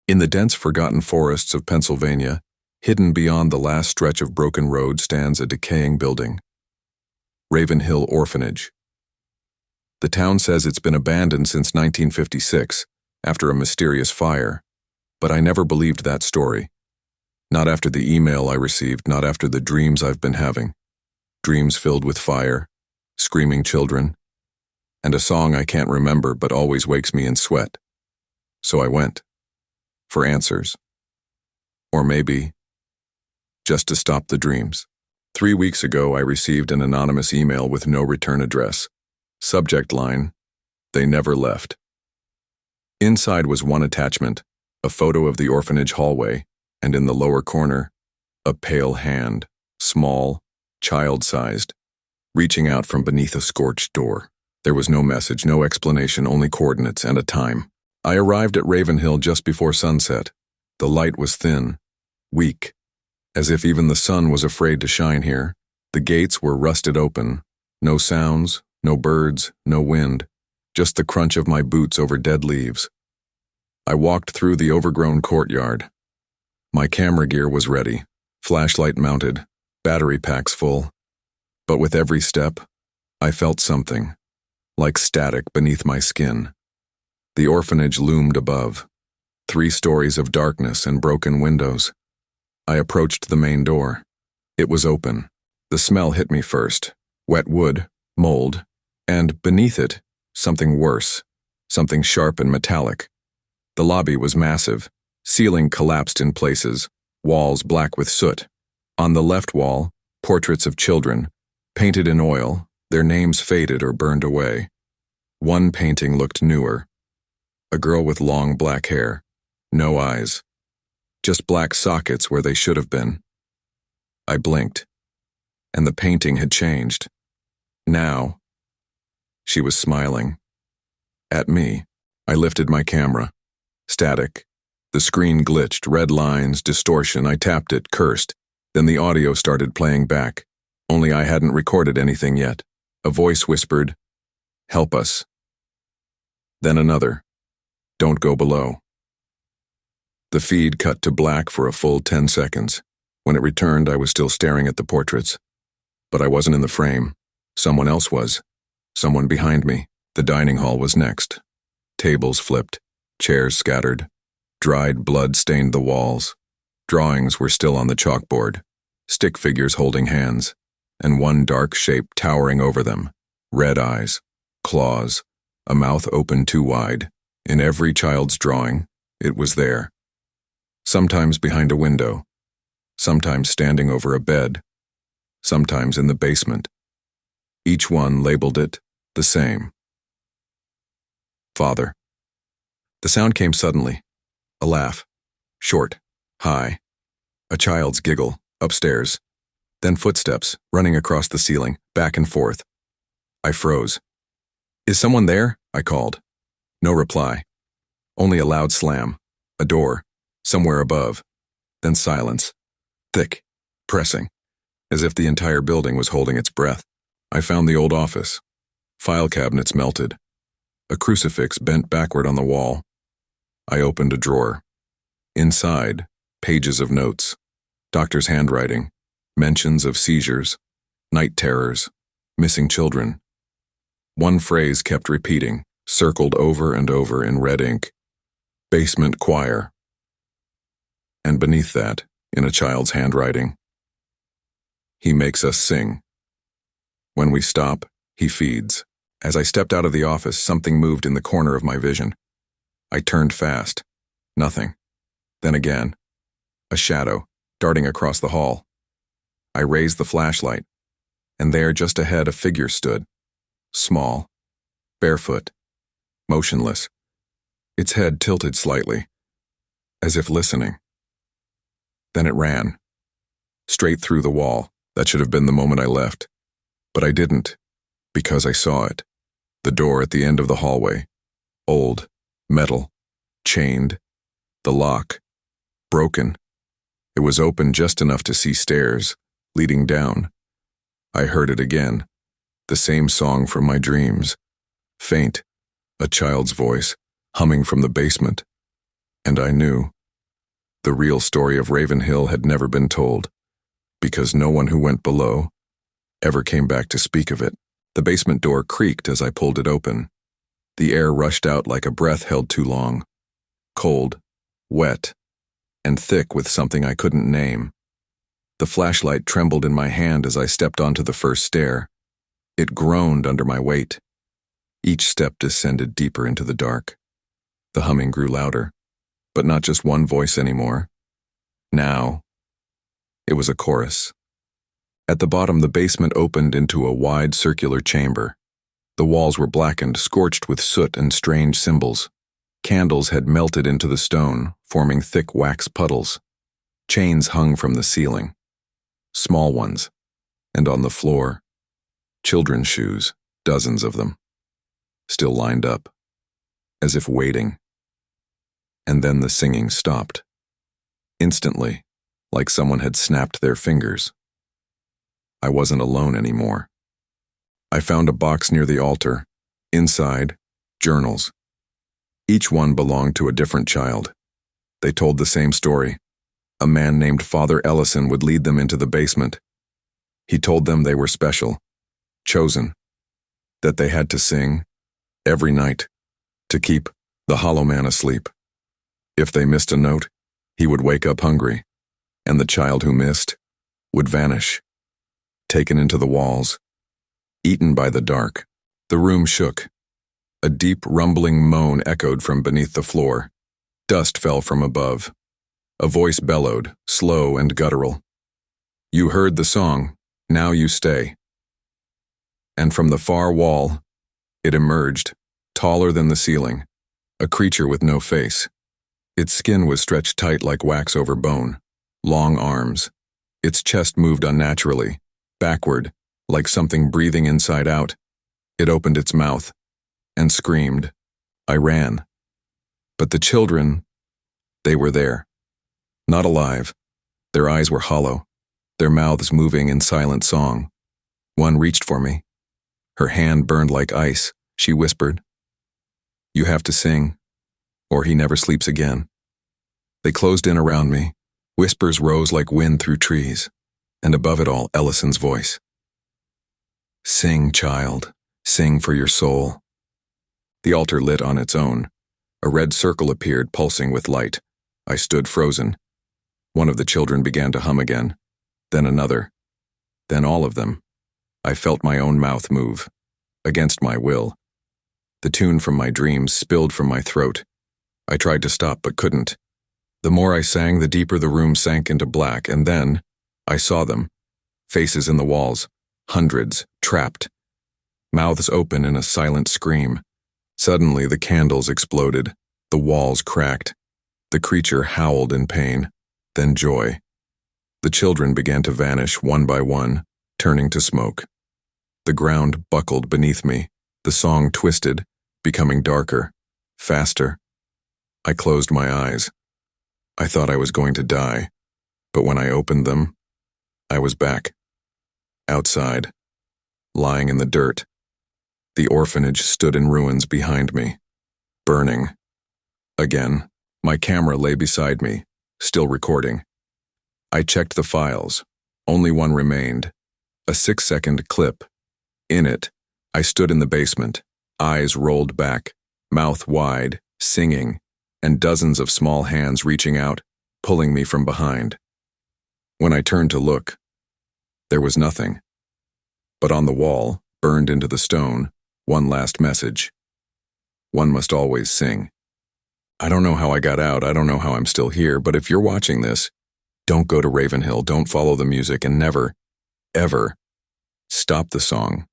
In the dense forgotten forests of Pennsylvania, hidden beyond the last stretch of broken road stands a decaying building. Ravenhill Orphanage. The town says it's been abandoned since 1956, after a mysterious fire, but I never believed that story. Not after the email I received, not after the dreams I've been having. Dreams filled with fire, screaming children, and a song I can't remember but always wakes me in sweat. So I went. For answers. Or maybe, just to stop the dreams. 3 weeks ago, I received an anonymous email with no return address. Subject line, "They never left." Inside was one attachment, a photo of the orphanage hallway, and in the lower corner, a pale hand, small, child-sized, reaching out from beneath a scorched door. There was no message, no explanation, only coordinates and a time. I arrived at Ravenhill just before sunset. The light was thin, weak, as if even the sun was afraid to shine here. The gates were rusted open. No sounds, no birds, no wind, just the crunch of my boots over dead leaves. I walked through the overgrown courtyard. My camera gear was ready, flashlight mounted, battery packs full. But with every step, I felt something, like static beneath my skin. The orphanage loomed above, 3 stories of darkness and broken windows. I approached the main door. It was open. The smell hit me first, wet wood, mold, and beneath it, something worse, something sharp and metallic. The lobby was massive, ceiling collapsed in places, walls black with soot. On the left wall, portraits of children, painted in oil, their names faded or burned away. One painting looked newer. A girl with long black hair, no eyes, just black sockets where they should have been. I blinked, and the painting had changed. Now, she was smiling. At me. I lifted my camera. Static. The screen glitched, red lines, distortion. I tapped it, cursed. Then the audio started playing back. Only I hadn't recorded anything yet. A voice whispered, "Help us." Then another, "Don't go below." The feed cut to black for a full 10 seconds. When it returned, I was still staring at the portraits. But I wasn't in the frame. Someone else was. Someone behind me. The dining hall was next. Tables flipped, chairs scattered. Dried blood stained the walls. Drawings were still on the chalkboard. Stick figures holding hands. And one dark shape towering over them. Red eyes, claws, a mouth open too wide. In every child's drawing, it was there. Sometimes behind a window, sometimes standing over a bed, sometimes in the basement. Each one labeled it the same. Father. The sound came suddenly. A laugh. Short, high. A child's giggle, upstairs. Then footsteps, running across the ceiling, back and forth. I froze. "Is someone there?" I called. No reply. Only a loud slam. A door. Somewhere above. Then silence. Thick. Pressing. As if the entire building was holding its breath. I found the old office. File cabinets melted. A crucifix bent backward on the wall. I opened a drawer. Inside, pages of notes. Doctor's handwriting. Mentions of seizures. Night terrors. Missing children. One phrase kept repeating, circled over and over in red ink. Basement choir. And beneath that, in a child's handwriting, "He makes us sing. When we stop, he feeds." As I stepped out of the office, something moved in the corner of my vision. I turned fast. Nothing. Then again. A shadow, darting across the hall. I raised the flashlight, and there just ahead a figure stood. Small, barefoot, motionless, its head tilted slightly, as if listening. Then it ran. Straight through the wall. That should have been the moment I left. But I didn't, because I saw it. The door at the end of the hallway. Old, metal, chained. The lock. Broken. It was open just enough to see stairs, leading down. I heard it again. The same song from my dreams. Faint. A child's voice, humming from the basement. And I knew The real story of Ravenhill had never been told, because no one who went below ever came back to speak of it. The basement door creaked as I pulled it open. The air rushed out like a breath held too long. Cold, wet, and thick with something I couldn't name. The flashlight trembled in my hand as I stepped onto the first stair. It groaned under my weight. Each step descended deeper into the dark. The humming grew louder, but not just one voice anymore. Now, it was a chorus. At the bottom, the basement opened into a wide circular chamber. The walls were blackened, scorched with soot and strange symbols. Candles had melted into the stone, forming thick wax puddles. Chains hung from the ceiling. Small ones, and on the floor, children's shoes, dozens of them, still lined up, as if waiting. And then the singing stopped. Instantly, like someone had snapped their fingers. I wasn't alone anymore. I found a box near the altar. Inside, journals. Each one belonged to a different child. They told the same story. A man named Father Ellison would lead them into the basement. He told them they were special, chosen, that they had to sing every night to keep the hollow man asleep. If they missed a note, he would wake up hungry, and the child who missed would vanish, taken into the walls, eaten by the dark. The room shook. A deep, rumbling moan echoed from beneath the floor. Dust fell from above. A voice bellowed, slow and guttural. "You heard the song, now you stay." And from the far wall, it emerged, taller than the ceiling, a creature with no face. Its skin was stretched tight like wax over bone, long arms. Its chest moved unnaturally, backward, like something breathing inside out. It opened its mouth and screamed. I ran. But the children, they were there. Not alive. Their eyes were hollow, their mouths moving in silent song. One reached for me. Her hand burned like ice. She whispered, "You have to sing, or he never sleeps again." They closed in around me. Whispers rose like wind through trees, and above it all, Ellison's voice. "Sing, child, sing for your soul." The altar lit on its own. A red circle appeared, pulsing with light. I stood frozen. One of the children began to hum again, then another, then all of them. I felt my own mouth move, against my will. The tune from my dreams spilled from my throat. I tried to stop but couldn't. The more I sang, the deeper the room sank into black, and then I saw them, faces in the walls, hundreds, trapped, mouths open in a silent scream. Suddenly the candles exploded, the walls cracked. The creature howled in pain, then joy. The children began to vanish one by one, turning to smoke. The ground buckled beneath me. The song twisted, becoming darker, faster. I closed my eyes. I thought I was going to die, but when I opened them, I was back. Outside, lying in the dirt. The orphanage stood in ruins behind me, burning. Again, my camera lay beside me, still recording. I checked the files. Only one remained, a 6-second clip. In it, I stood in the basement, eyes rolled back, mouth wide, singing, and dozens of small hands reaching out, pulling me from behind. When I turned to look, there was nothing. But on the wall, burned into the stone, one last message. One must always sing. I don't know how I got out, I don't know how I'm still here, but if you're watching this, don't go to Ravenhill, don't follow the music, and never, ever stop the song.